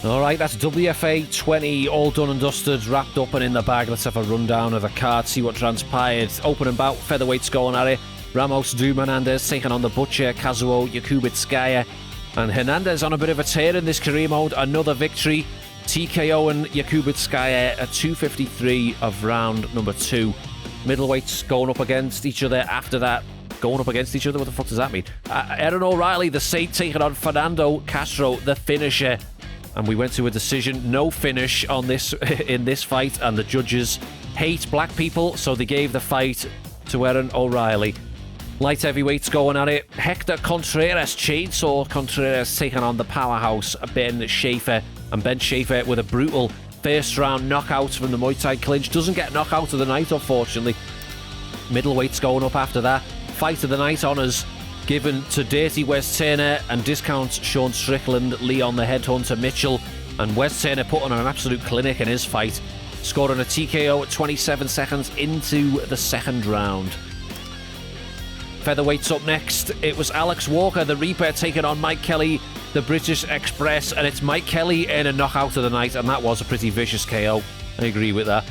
Alright, that's WFA 20, all done and dusted, wrapped up and in the bag. Let's have a rundown of the card, see what transpired. Opening bout, featherweights going at it. Ramos Hernandez taking on the Butcher, Kazuo Yakubitskaya. And Hernandez on a bit of a tear in this career mode. Another victory. TKO and Yakubitskaya at 2:53 of round number 2. Middleweights going up against each other after that. Going up against each other? What the fuck does that mean? Aaron O'Reilly, the Saint, taking on Fernando Castro, the finisher. And we went to a decision, no finish on this in this fight, and the judges hate black people, so they gave the fight to Aaron O'Reilly. Light heavyweights going at it. Hector Contreras, Chainsaw Contreras, taking on the powerhouse Ben Schaefer. And Ben Schaefer with a brutal first round knockout from the Muay Thai clinch. Doesn't get knockout of the night, unfortunately. Middleweights going up after that. Fight of the night honours given to Dirty Wes Turner and discounts Sean Strickland, Leon the Headhunter Mitchell, and Wes Turner putting on an absolute clinic in his fight, scoring a TKO at 27 seconds into the second round. Featherweights up next. It was Alex Walker, the Reaper, taking on Mike Kelly, the British Express, and it's Mike Kelly in a knockout of the night, and that was a pretty vicious KO. I agree with that.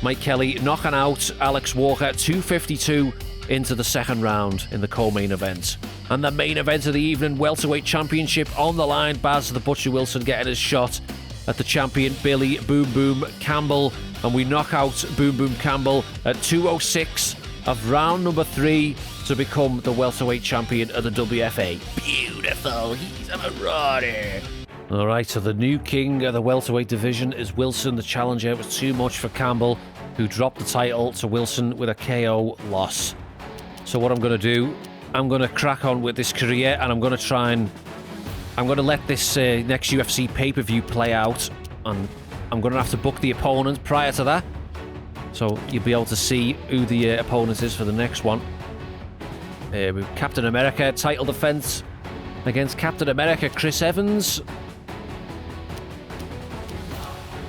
Mike Kelly knocking out Alex Walker, 2:52 into the second round in the co-main event. And the main event of the evening, welterweight championship on the line. Baz the Butcher Wilson getting his shot at the champion Billy Boom Boom Campbell, and we knock out Boom Boom Campbell at 2:06 of round number 3 to become the welterweight champion of the WFA. Beautiful, he's a marauder. Alright, so the new king of the welterweight division is Wilson. The challenger. It was too much for Campbell, who dropped the title to Wilson with a KO loss. So what I'm going to do, I'm going to crack on with this career, and I'm going to let this next UFC pay-per-view play out, and I'm going to have to book the opponent prior to that, so you'll be able to see who the opponent is for the next one. With Captain America title defense against Captain America Chris Evans.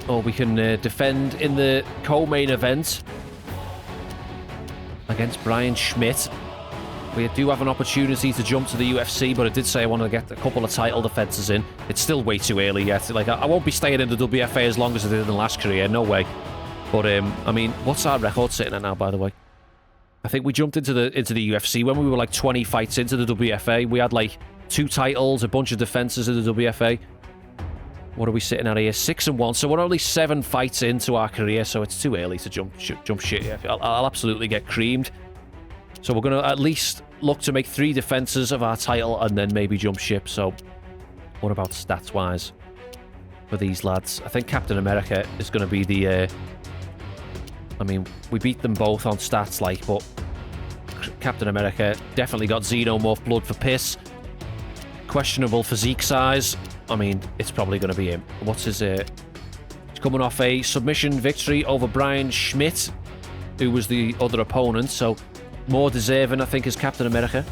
Or we can defend in the co-main event against Brian Schmidt. We do have an opportunity to jump to the UFC, but I did say I want to get a couple of title defenses in. It's still way too early yet. Like, I won't be staying in the WFA as long as I did in the last career, no way. But I mean, what's our record sitting at now, by the way? I think we jumped into the UFC when we were like 20 fights into the WFA. We had like 2 titles, a bunch of defenses in the WFA. What are we sitting at here? 6-1. So we're only 7 fights into our career, so it's too early to jump shit. Yeah, I'll absolutely get creamed. So we're going to at least look to make 3 defenses of our title and then maybe jump ship. So what about stats-wise for these lads? I think Captain America is going to be the... I mean, we beat them both on stats, like, but Captain America definitely got Xenomorph blood for piss. Questionable physique size. I mean, it's probably going to be him. What's his... He's coming off a submission victory over Brian Schmidt, who was the other opponent, so more deserving, I think, is Captain America.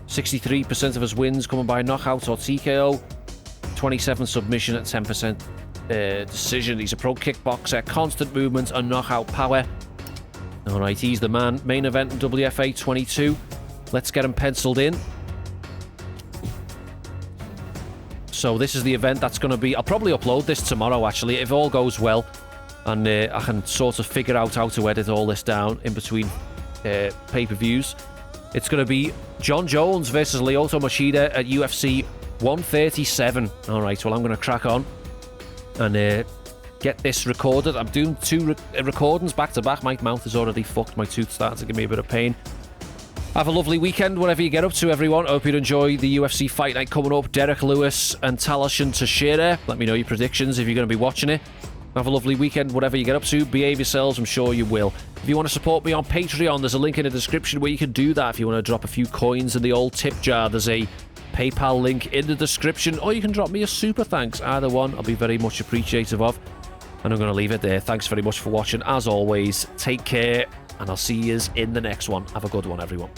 63% of his wins coming by knockout or TKO. 27 submission at 10% decision. He's a pro kickboxer, constant movement and knockout power. Alright, he's the man. Main event in WFA 22. Let's get him penciled in. So this is the event that's going to be... I'll probably upload this tomorrow, actually, if all goes well. And I can sort of figure out how to edit all this down in between pay-per-views. It's going to be John Jones versus Lyoto Machida at UFC 137. Alright, well, I'm going to crack on and get this recorded. I'm doing 2 recordings back-to-back. My mouth is already fucked. My tooth's starting to give me a bit of pain. Have a lovely weekend, whatever you get up to, everyone. I hope you enjoy the UFC fight night coming up. Derrick Lewis and Tallison Teixeira. Let me know your predictions if you're going to be watching it. Have a lovely weekend, whatever you get up to. Behave yourselves, I'm sure you will. If you want to support me on Patreon, there's a link in the description where you can do that. If you want to drop a few coins in the old tip jar, there's a PayPal link in the description. Or you can drop me a super thanks. Either one, I'll be very much appreciative of. And I'm going to leave it there. Thanks very much for watching. As always, take care. And I'll see you in the next one. Have a good one, everyone.